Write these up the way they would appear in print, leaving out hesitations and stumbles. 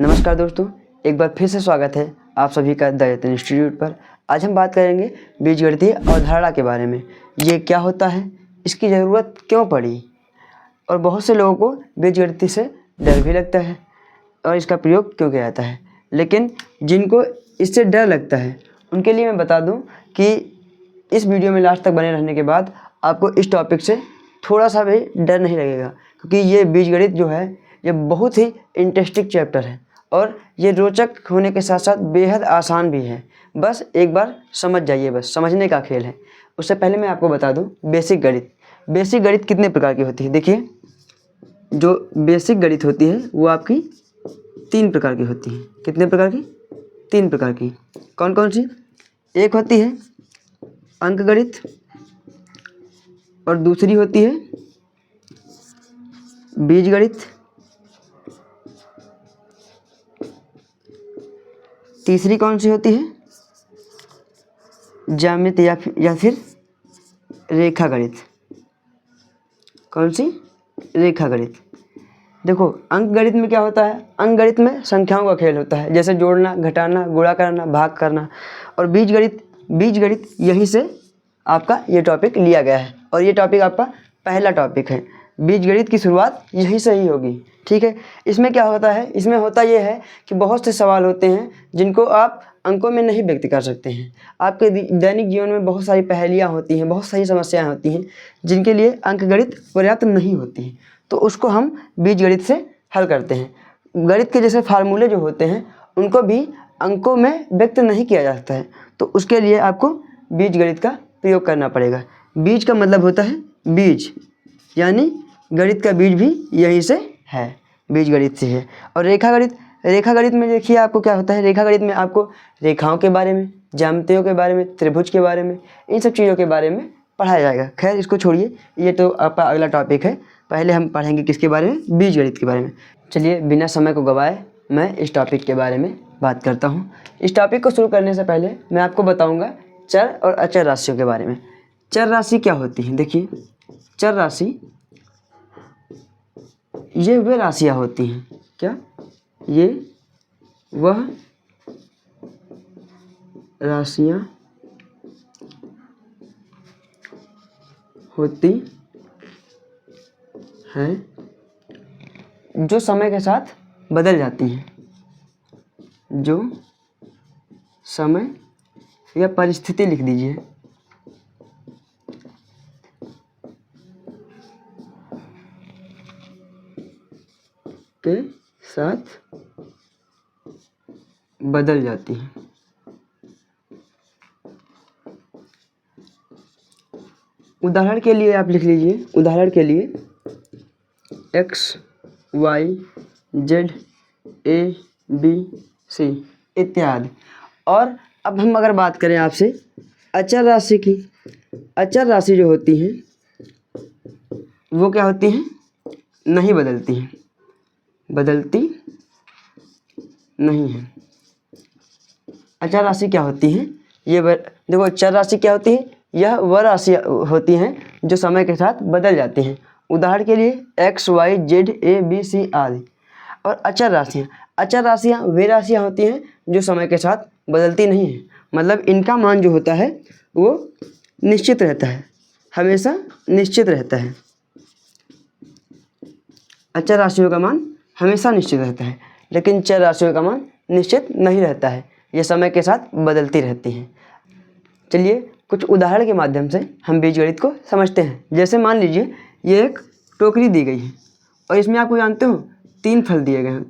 नमस्कार दोस्तों, एक बार फिर से स्वागत है आप सभी का द यत्न इंस्टीट्यूट पर। आज हम बात करेंगे बीजगणितीय अवधारणा के बारे में। ये क्या होता है, इसकी ज़रूरत क्यों पड़ी, और बहुत से लोगों को बीजगणित से डर भी लगता है और इसका प्रयोग क्यों किया जाता है। लेकिन जिनको इससे डर लगता है उनके लिए मैं बता दूं कि इस वीडियो में लास्ट तक बने रहने के बाद आपको इस टॉपिक से थोड़ा सा भी डर नहीं लगेगा, क्योंकि ये बीजगणित जो है ये बहुत ही इंटरेस्टिंग चैप्टर है और ये रोचक होने के साथ साथ बेहद आसान भी है। बस एक बार समझ जाइए, बस समझने का खेल है। उससे पहले मैं आपको बता दूं बेसिक गणित। बेसिक गणित कितने प्रकार की होती है। देखिए, जो बेसिक गणित होती है वो आपकी 3 प्रकार की होती है। कितने प्रकार की? 3 प्रकार की। कौन कौन सी? एक होती है अंक गणित और दूसरी होती है बीजगणित, तीसरी कौन सी होती है? ज्यामिति या फिर रेखा गणित। कौन सी? रेखा गणित। देखो, अंक गणित में क्या होता है? अंक गणित में संख्याओं का खेल होता है, जैसे जोड़ना, घटाना, गुणा करना, भाग करना। और बीजगणित यहीं से आपका ये टॉपिक लिया गया है और ये टॉपिक आपका पहला टॉपिक है। बीजगणित की शुरुआत यहीं से ही होगी, ठीक है। इसमें क्या होता है? इसमें होता ये है कि बहुत से सवाल होते हैं जिनको आप अंकों में नहीं व्यक्त कर सकते हैं। आपके दैनिक जीवन में बहुत सारी पहेलियाँ होती हैं, बहुत सारी समस्याएं होती हैं जिनके लिए अंकगणित पर्याप्त नहीं होती हैं, तो उसको हम बीजगणित से हल करते हैं। गणित के जैसे फार्मूले जो होते हैं उनको भी अंकों में व्यक्त नहीं किया जा सकता है, तो उसके लिए आपको बीजगणित का प्रयोग करना पड़ेगा। बीज का मतलब होता है बीज, यानी गणित का बीज भी यहीं से है, बीजगणित से है। और रेखा गणित में देखिए आपको क्या होता है। रेखा गणित में आपको रेखाओं के बारे में, ज्यामितियों के बारे में, त्रिभुज के बारे में, इन सब चीज़ों के बारे में पढ़ाया जाएगा। खैर, इसको छोड़िए, ये तो आपका अगला टॉपिक है। पहले हम पढ़ेंगे किसके बारे में? बीजगणित के बारे में। चलिए, बिना समय को गवाए मैं इस टॉपिक के बारे में बात करता हूँ। इस टॉपिक को शुरू करने से पहले मैं आपको बताऊँगा चर और अचर राशियों के बारे में। चर राशि क्या होती है? देखिए, चर राशि ये वे राशियाँ होती हैं। क्या? ये वह राशियाँ होती हैं जो समय के साथ बदल जाती हैं, जो समय या परिस्थिति लिख दीजिए के साथ बदल जाती हैं। उदाहरण के लिए आप लिख लीजिए, उदाहरण के लिए x, y, z, a, b, c इत्यादि। और अब हम अगर बात करें आपसे अचर राशि की, अचर राशि जो होती हैं वो क्या होती हैं? नहीं बदलती हैं, बदलती नहीं है। अचर राशि क्या होती है? ये देखो, चर राशि क्या होती है? यह वह राशि होती हैं जो समय के साथ बदल जाती हैं। उदाहरण के लिए x, y, z, a, b, c आदि। और अचर राशियाँ वे राशियाँ होती हैं जो समय के साथ बदलती नहीं हैं, मतलब इनका मान जो होता है वो निश्चित रहता है, हमेशा निश्चित रहता है। अचर राशियों का मान हमेशा निश्चित रहता है, लेकिन चर राशियों का मान निश्चित नहीं रहता है, ये समय के साथ बदलती रहती हैं। चलिए, कुछ उदाहरण के माध्यम से हम बीजगणित को समझते हैं। जैसे मान लीजिए ये एक टोकरी दी गई है और इसमें आपको जानते हो 3 फल दिए गए हैं,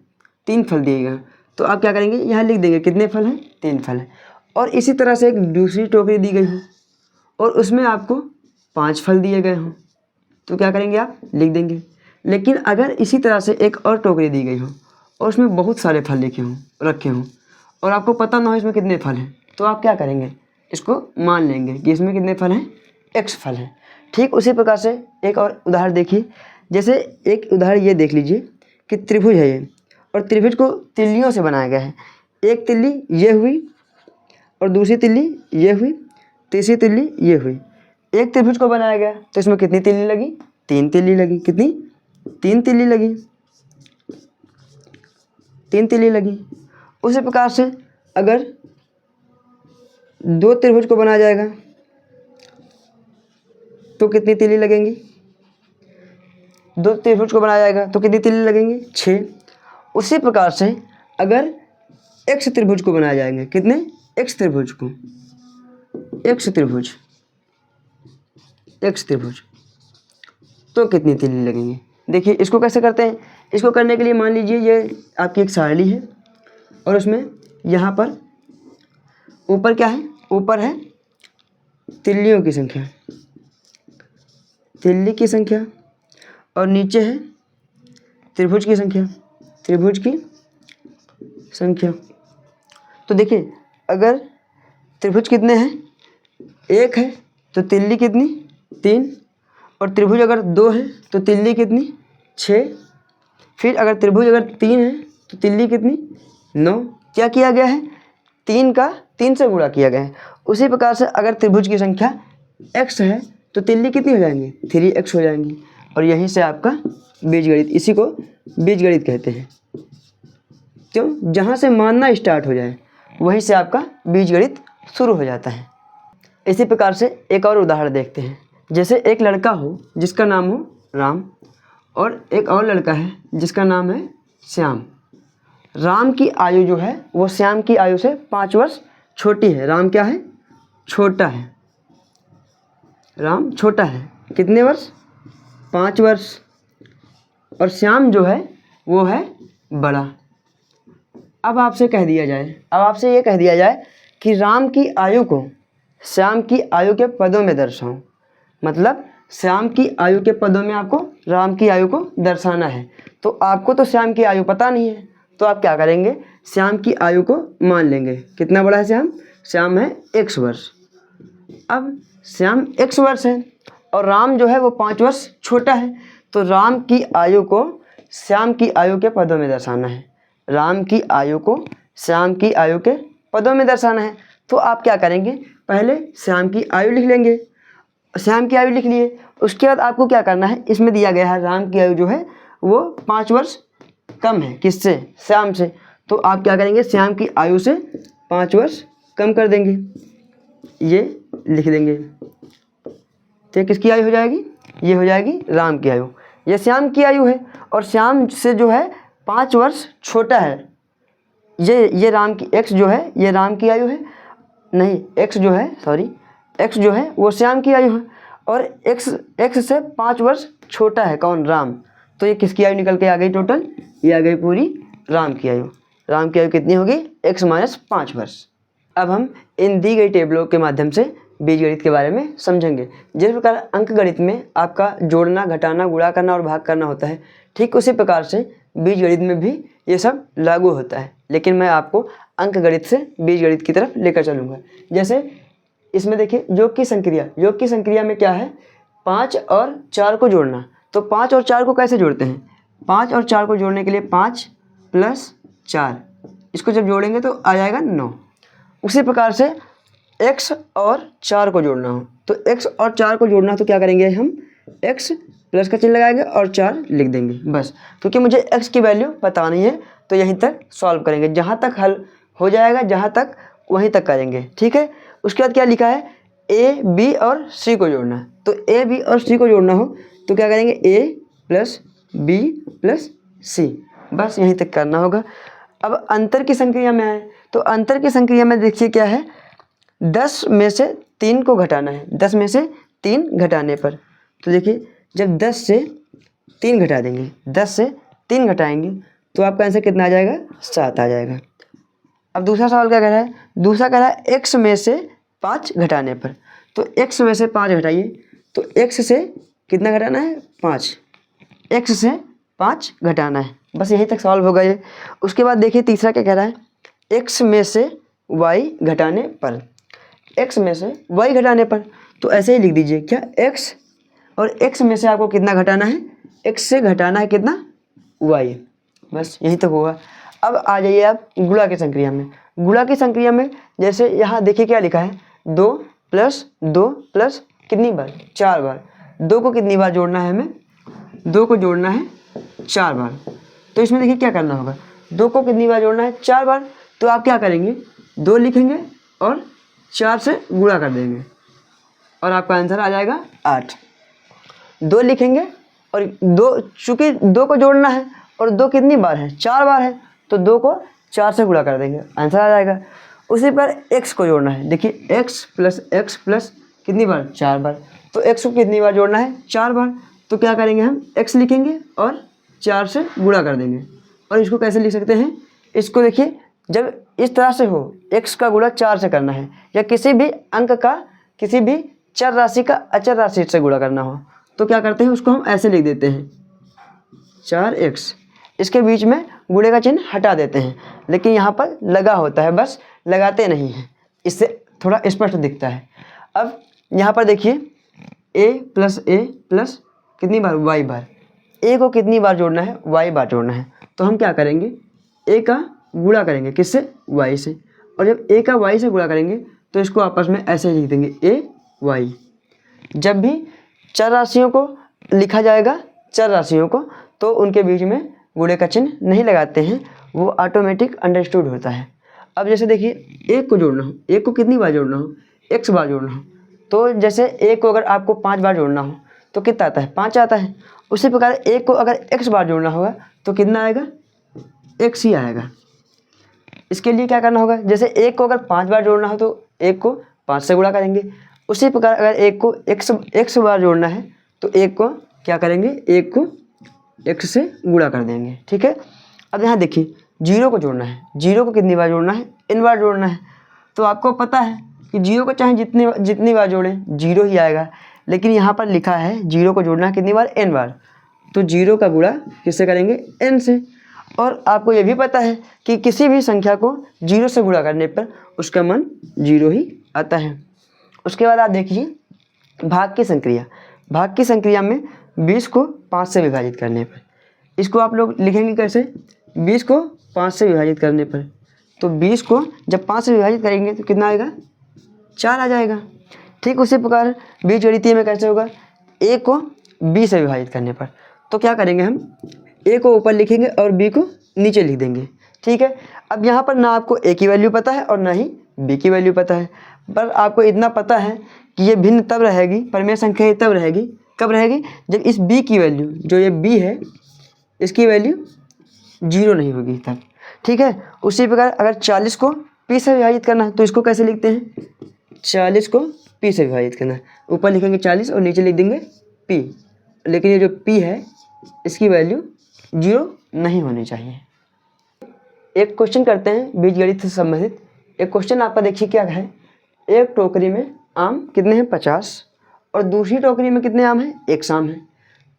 3 फल दिए गए हैं, तो आप क्या करेंगे? यहाँ लिख देंगे कितने फल हैं? 3 फल हैं। और इसी तरह से एक दूसरी टोकरी दी गई हो और उसमें आपको 5 फल दिए गए हों, तो क्या करेंगे? आप लिख देंगे। लेकिन अगर इसी तरह से एक और टोकरी दी गई हो और उसमें बहुत सारे फल रखे हों और आपको पता ना हो इसमें कितने फल हैं, तो आप क्या करेंगे? इसको मान लेंगे कि इसमें कितने फल हैं? x फल हैं। ठीक उसी प्रकार से एक और उदाहरण देखिए। जैसे एक उदाहरण ये देख लीजिए कि त्रिभुज है ये, और त्रिभुज को तिल्लियों से बनाया गया है। एक तिल्ली ये हुई और दूसरी तिल्ली ये हुई, तीसरी तिल्ली ये हुई। एक त्रिभुज को बनाया गया तो इसमें कितनी तिल्ली लगी? 3 तिल्ली लगी। कितनी? 3 तिल्ली लगी। 3 तीली लगी। उसी प्रकार से अगर 2 त्रिभुज को बनाया जाएगा तो कितनी तीली लगेंगी? 2 त्रिभुज को बनाया जाएगा तो कितनी तीली लगेंगी? 6। उसी प्रकार से अगर x त्रिभुज को बनाया जाएंगे, कितने? x त्रिभुज को, x त्रिभुज तो कितनी तीली लगेंगी? देखिए इसको कैसे करते हैं। इसको करने के लिए मान लीजिए ये आपकी एक सारणी है और उसमें यहाँ पर ऊपर क्या है? ऊपर है तिल्लियों की संख्या, तिल्ली की संख्या, और नीचे है त्रिभुज की संख्या, त्रिभुज की संख्या। तो देखिए अगर त्रिभुज कितने हैं? 1 है तो तिल्ली कितनी? 3। और त्रिभुज अगर 2 है तो तिल्ली कितनी? 6। फिर अगर त्रिभुज अगर 3 है तो तिल्ली कितनी? 9। क्या किया गया है? 3 का 3 से गुणा किया गया है। उसी प्रकार से अगर त्रिभुज की संख्या x है तो तिल्ली कितनी हो जाएंगी? 3x हो जाएंगी। और यहीं से आपका बीजगणित, इसी को बीजगणित कहते हैं। क्यों? जहाँ से मानना स्टार्ट हो जाए वहीं से आपका बीजगणित शुरू हो जाता है। इसी प्रकार से एक और उदाहरण देखते हैं। जैसे एक लड़का हो जिसका नाम हो राम और एक और लड़का है जिसका नाम है श्याम। राम की आयु जो है वो श्याम की आयु से 5 वर्ष छोटी है। राम क्या है? छोटा है। राम छोटा है। कितने वर्ष? 5 वर्ष। और श्याम जो है वो है बड़ा। अब आपसे कह दिया जाए, अब आपसे ये कह दिया जाए कि राम की आयु को श्याम की आयु के पदों में दर्शाओ। मतलब श्याम की आयु के पदों में आपको राम की आयु को दर्शाना है। तो आपको तो श्याम की आयु पता नहीं है, तो आप क्या करेंगे? श्याम की आयु को मान लेंगे। कितना बड़ा है श्याम? श्याम है x वर्ष। अब श्याम x वर्ष है और राम जो है वो 5 वर्ष छोटा है, तो राम की आयु को श्याम की आयु के पदों में दर्शाना है। राम की आयु को श्याम की आयु के पदों में दर्शाना है। तो आप क्या करेंगे? पहले श्याम की आयु लिख लेंगे। श्याम की आयु लिख लिए, उसके बाद आपको क्या करना है? इसमें दिया गया है राम की आयु जो है वो 5 वर्ष कम है। किससे? श्याम से। तो आप क्या करेंगे? श्याम की आयु से 5 वर्ष कम कर देंगे, ये लिख देंगे। तो किसकी आयु हो जाएगी? ये हो जाएगी राम की आयु। ये श्याम की आयु है और श्याम से जो है 5 वर्ष छोटा है। ये राम की x जो है ये राम की आयु है, नहीं x जो है, सॉरी x जो है वो श्याम की आयु है और x से 5 वर्ष छोटा है कौन? राम। तो ये किसकी आयु निकल के आ गई? टोटल ये आ गई पूरी राम की आयु। राम की आयु कितनी होगी? x - 5 वर्ष। अब हम इन दी गई टेबलों के माध्यम से बीजगणित के बारे में समझेंगे। जिस प्रकार अंकगणित में आपका जोड़ना, घटाना, गुणा करना और भाग करना होता है, ठीक उसी प्रकार से बीजगणित में भी ये सब लागू होता है। लेकिन मैं आपको अंकगणित से बीजगणित की तरफ लेकर चलूँगा। जैसे इसमें देखिए योग की संक्रिया, योग की संक्रिया में क्या है? 5 और 4 को जोड़ना। तो 5 और 4 को कैसे जोड़ते हैं? 5 और 4 को जोड़ने के लिए 5 + 4, इसको जब जोड़ेंगे तो आ जाएगा 9। उसी प्रकार से x और 4 को जोड़ना हो तो x और 4 को जोड़ना तो क्या करेंगे? हम x प्लस का चिन्ह लगाएंगे और 4 लिख देंगे बस। क्योंकि मुझे x की वैल्यू पता नहीं है तो यहीं तक सॉल्व करेंगे। जहाँ तक हल हो जाएगा, जहाँ तक वहीं तक करेंगे, ठीक है। उसके बाद क्या लिखा है? a, b और c को जोड़ना है। तो a, b और c को जोड़ना हो तो क्या करेंगे? a + b + c, बस यहीं तक करना होगा। अब अंतर की संक्रिया में आए तो अंतर की संक्रिया में देखिए क्या है? 10 में से 3 को घटाना है। 10 में से 3 घटाने पर तो देखिए जब 10 से 3 घटा देंगे, 10 से 3 घटाएंगे तो आपका आंसर कितना आ जाएगा? 7 आ जाएगा। अब दूसरा सवाल क्या कह रहा है? दूसरा कह रहा है x में से 5 घटाने पर। तो x में से 5 घटाइए तो x से कितना घटाना है? 5। x से 5 घटाना है, बस यहीं तक सॉल्व होगा ये। उसके बाद देखिए तीसरा क्या कह रहा है? x में से y घटाने पर। x में से y घटाने पर तो ऐसे ही लिख दीजिए क्या? x और x में से आपको कितना घटाना है? x से घटाना है कितना? y, बस यहीं तक होगा। अब आ जाइए आप गुणा की संक्रिया में। गुणा की संक्रिया में जैसे यहाँ देखिए क्या लिखा है? 2 + 2 + कितनी बार? 4 बार। 2 को कितनी बार जोड़ना है हमें? 2 को जोड़ना है 4 बार। तो इसमें देखिए क्या करना होगा? 2 को कितनी बार जोड़ना है, 4 बार। तो आप क्या करेंगे, 2 लिखेंगे और 4 से गुणा कर देंगे और आपका आंसर आ जाएगा 8। 2 लिखेंगे और 2, चूँकि 2 को जोड़ना है और 2 कितनी बार है, 4 बार है, तो 2 को 4 से गुणा कर देंगे, आंसर आ जाएगा। उसी पर x को जोड़ना है, देखिए x प्लस कितनी बार, 4 बार। तो x को कितनी बार जोड़ना है, 4 बार। तो क्या करेंगे हम, x लिखेंगे और 4 से गुणा कर देंगे। और इसको कैसे लिख सकते हैं, इसको देखिए, जब इस तरह से हो, x का गुणा 4 से करना है या किसी भी अंक का, किसी भी चर राशि का अचर राशि से गुणा करना हो, तो क्या करते हैं, उसको हम ऐसे लिख देते हैं 4x, इसके बीच में गुणे का चिन्ह हटा देते हैं, लेकिन यहाँ पर लगा होता है, बस लगाते नहीं हैं, इससे थोड़ा स्पष्ट दिखता है। अब यहाँ पर देखिए a प्लस कितनी बार, y बार। a को कितनी बार जोड़ना है, y बार जोड़ना है। तो हम क्या करेंगे, a का गुणा करेंगे किससे, y से, और जब a का y से गुणा करेंगे तो इसको आपस में ऐसे लिख देंगे a y। जब भी चर राशियों को लिखा जाएगा, चर राशियों को, तो उनके बीच में गुणे का चिन्ह नहीं लगाते हैं, वो ऑटोमेटिक अंडरस्टूड होता है। अब जैसे देखिए 1 को जोड़ना हो, 1 को कितनी बार जोड़ना हो, x बार जोड़ना हो, तो जैसे 1 को अगर आपको 5 बार जोड़ना हो तो कितना आता है, 5 आता है। उसी प्रकार 1 को अगर x बार जोड़ना होगा तो कितना आएगा, x ही आएगा। इसके लिए क्या करना होगा, जैसे 1 को अगर 5 बार जोड़ना हो तो 1 को 5 से गुणा करेंगे। उसी प्रकार अगर 1 को x बार जोड़ना है तो 1 को क्या करेंगे, 1 को x से गुणा कर देंगे, ठीक है। अब यहाँ देखिए 0 को जोड़ना है, 0 को कितनी बार जोड़ना है, n बार जोड़ना है। तो आपको पता है कि 0 को चाहे जितनी बार जोड़ें 0 ही आएगा, लेकिन यहाँ पर लिखा है 0 को जोड़ना है कितनी बार, n बार। तो 0 का गुणा किससे करेंगे, n से। और आपको ये भी पता है कि किसी भी संख्या को 0 से गुणा करने पर उसका मान 0 ही आता है। उसके बाद आप देखिए भाग की संक्रिया। भाग की संक्रिया में 20 को 5 से विभाजित करने पर, इसको आप लोग लिखेंगे कैसे, 20 को 5 से विभाजित करने पर, तो 20 को जब 5 से विभाजित करेंगे तो कितना आएगा, 4 आ जाएगा। ठीक उसी प्रकार बीजगणितीय में कैसे होगा, a को b से विभाजित करने पर, तो क्या करेंगे हम, a को ऊपर लिखेंगे और b को नीचे लिख देंगे, ठीक है। अब यहाँ पर ना आपको a की वैल्यू पता है और ना ही b की वैल्यू पता है, पर आपको इतना पता है कि ये भिन्न तब रहेगी, परिमेय संख्या तब रहेगी, कब रहेगी, जब इस b की वैल्यू, जो ये b है, इसकी वैल्यू 0 नहीं होगी तब, ठीक है। उसी प्रकार अगर 40 को p से विभाजित करना है तो इसको कैसे लिखते हैं, 40 को p से विभाजित करना है, ऊपर लिखेंगे 40 और नीचे लिख देंगे p, लेकिन ये जो p है इसकी वैल्यू 0 नहीं होनी चाहिए। एक क्वेश्चन करते हैं बीजगणित से संबंधित। एक क्वेश्चन आपका देखिए क्या है, एक टोकरी में आम कितने हैं, 50, और दूसरी टोकरी में कितने आम हैं, 100 आम हैं।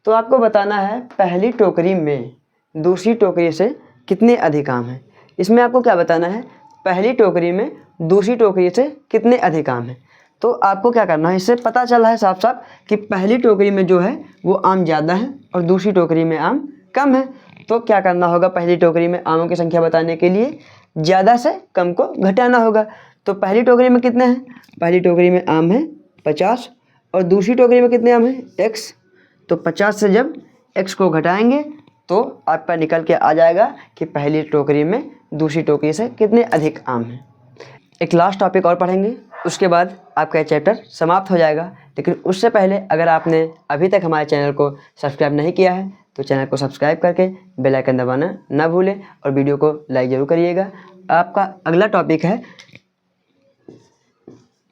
तो आपको बताना है पहली टोकरी में दूसरी टोकरी से कितने अधिक आम हैं। इसमें आपको क्या बताना है, पहली टोकरी में दूसरी टोकरी से कितने अधिक आम हैं। तो आपको क्या करना है, इससे पता चला है साफ साफ कि पहली टोकरी में जो है वो आम ज़्यादा है और दूसरी टोकरी में आम कम है। तो क्या करना होगा, पहली टोकरी में आमों की संख्या बताने के लिए ज़्यादा से कम को घटाना होगा। तो पहली टोकरी में कितने हैं, पहली टोकरी में आम है 50 और दूसरी टोकरी में कितने आम हैं, x। तो 50 से जब x को घटाएंगे तो आपका निकल के आ जाएगा कि पहली टोकरी में दूसरी टोकरी से कितने अधिक आम हैं। एक लास्ट टॉपिक और पढ़ेंगे, उसके बाद आपका ये चैप्टर समाप्त हो जाएगा। लेकिन उससे पहले अगर आपने अभी तक हमारे चैनल को सब्सक्राइब नहीं किया है तो चैनल को सब्सक्राइब करके बेल आइकन दबाना ना भूलें और वीडियो को लाइक ज़रूर करिएगा। आपका अगला टॉपिक है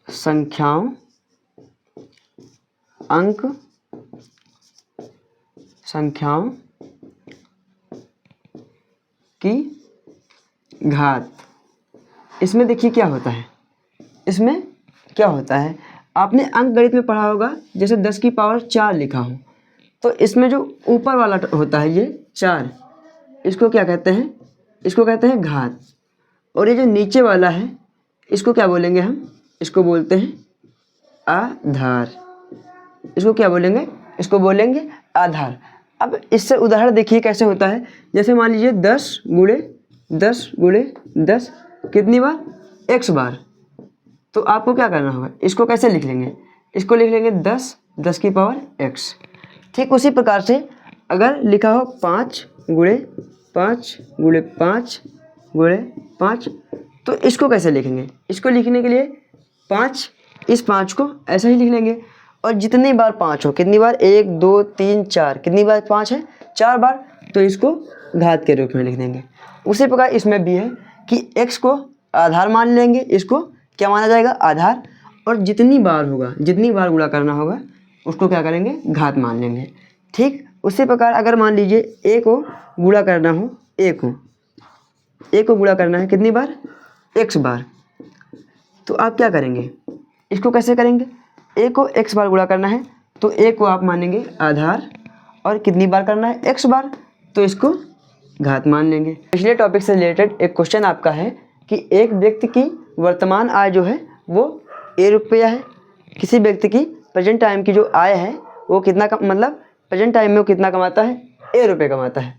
संख्याओं, अंक, संख्याओं की घात। इसमें देखिए क्या होता है, इसमें क्या होता है, आपने अंक गणित में पढ़ा होगा, जैसे 10 की पावर 4 लिखा हो तो इसमें जो ऊपर वाला होता है ये 4, इसको क्या कहते हैं, इसको कहते हैं घात। और ये जो नीचे वाला है इसको क्या बोलेंगे हम, इसको बोलते हैं आधार। इसको क्या बोलेंगे, इसको बोलेंगे आधार। अब इससे उदाहरण देखिए कैसे होता है, जैसे मान लीजिए 10 गुणे 10 कितनी बार, x बार। तो आपको क्या करना होगा, इसको कैसे लिख लेंगे, इसको लिख लेंगे 10 की पावर x। ठीक उसी प्रकार से अगर लिखा हो 5 गुणे 5 गुणे 5 गुणे 5। तो इसको कैसे लिखेंगे? इसको लिखने के लिए 5, इस 5 को ऐसा ही लिख लेंगे और जितनी बार 5 हो, कितनी बार, 1 2 3 4, कितनी बार 5 है, 4 बार, तो इसको घात के रूप में लिख देंगे। उसी प्रकार इसमें भी है कि x को आधार मान लेंगे, इसको क्या माना जाएगा, आधार, और जितनी बार होगा, जितनी बार गुणा करना होगा उसको क्या करेंगे, घात मान लेंगे। ठीक उसी प्रकार अगर मान लीजिए a को गुणा करना हो, a को गुणा करना है कितनी बार, x बार, तो आप क्या करेंगे, इसको कैसे करेंगे, a को x बार गुणा करना है तो a को आप मानेंगे आधार, और कितनी बार करना है, x बार, तो इसको घात मान लेंगे। पिछले टॉपिक से रिलेटेड एक क्वेश्चन आपका है कि एक व्यक्ति की वर्तमान आय जो है वो ₹1 है, किसी व्यक्ति की प्रेजेंट टाइम की जो आय है वो कितना मतलब प्रेजेंट टाइम में वो कितना कमाता है, ₹1 कमाता है,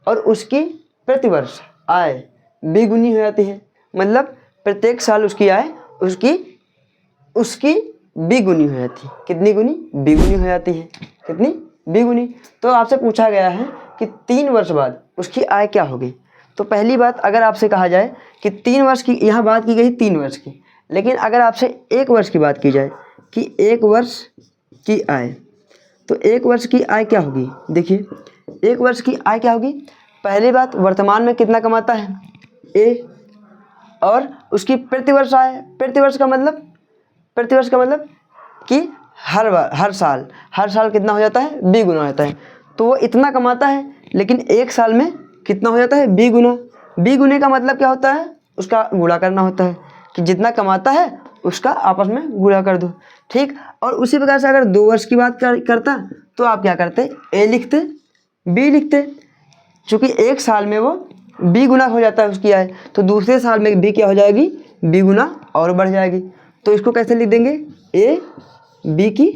और उसकी प्रतिवर्ष आय B हो जाती है, मतलब प्रत्येक साल उसकी आय उसकी B हो जाती है। कितनी गुनी, B हो जाती है, कितनी, B। तो आपसे पूछा गया है कि 3 वर्ष बाद उसकी आय क्या होगी। तो पहली बात, अगर आपसे कहा जाए कि 3 वर्ष की, यहाँ बात की गई 3 वर्ष की, लेकिन अगर आपसे 1 वर्ष की बात की जाए कि 1 वर्ष की आय, तो 1 वर्ष की आय क्या होगी, देखिए 1 वर्ष की आय क्या होगी। पहली बात, वर्तमान में कितना कमाता है A, और उसकी प्रतिवर्ष आय, प्रतिवर्ष का मतलब कि हर साल कितना हो जाता है, B गुना होता है। तो वो इतना कमाता है, लेकिन 1 साल में कितना हो जाता है, B गुने का मतलब क्या होता है, उसका गुणा करना होता है, कि जितना कमाता है उसका आपस में गुणा कर दो। ठीक, और उसी प्रकार से अगर 2 वर्ष की बात करता तो आप क्या करते, A लिखते, B लिखते, चूँकि 1 साल में वो B गुना हो जाता है उसकी आय, तो दूसरे साल में B क्या हो जाएगी, B गुना और बढ़ जाएगी। तो इसको कैसे लिख देंगे, A B की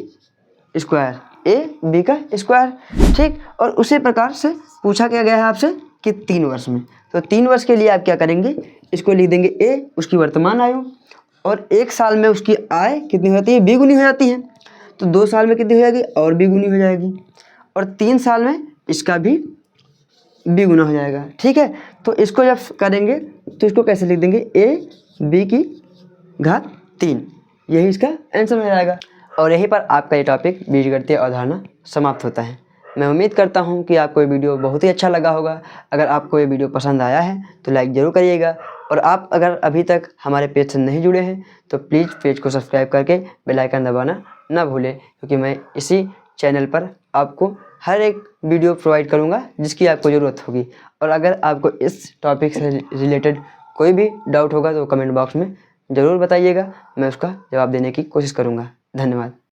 स्क्वायर, A B का स्क्वायर। ठीक, और उसी प्रकार से पूछा क्या गया है आपसे कि 3 वर्ष में, तो 3 वर्ष के लिए आप क्या करेंगे, इसको लिख देंगे A उसकी वर्तमान आयु, और 1 साल में उसकी आय कितनी होती है, B गुनी हो जाती है, तो 2 साल में कितनी हो जाएगी, और B गुनी हो जाएगी, और 3 साल में इसका भी B गुना हो जाएगा। ठीक है, तो इसको जब करेंगे तो इसको कैसे लिख देंगे, A B की घात 3, यही इसका आंसर हो जाएगा। और यहीं पर आपका ये टॉपिक बीजगणितीय अवधारणा समाप्त होता है। मैं उम्मीद करता हूँ कि आपको ये वीडियो बहुत ही अच्छा लगा होगा। अगर आपको ये वीडियो पसंद आया है तो लाइक ज़रूर करिएगा, और आप अगर अभी तक हमारे पेज से नहीं जुड़े हैं तो प्लीज़ पेज को सब्सक्राइब करके बेल आइकन दबाना ना भूलें, क्योंकि मैं इसी चैनल पर आपको हर एक वीडियो प्रोवाइड करूँगा जिसकी आपको ज़रूरत होगी। और अगर आपको इस टॉपिक से रिलेटेड कोई भी डाउट होगा तो कमेंट बॉक्स में ज़रूर बताइएगा, मैं उसका जवाब देने की कोशिश करूँगा। धन्यवाद।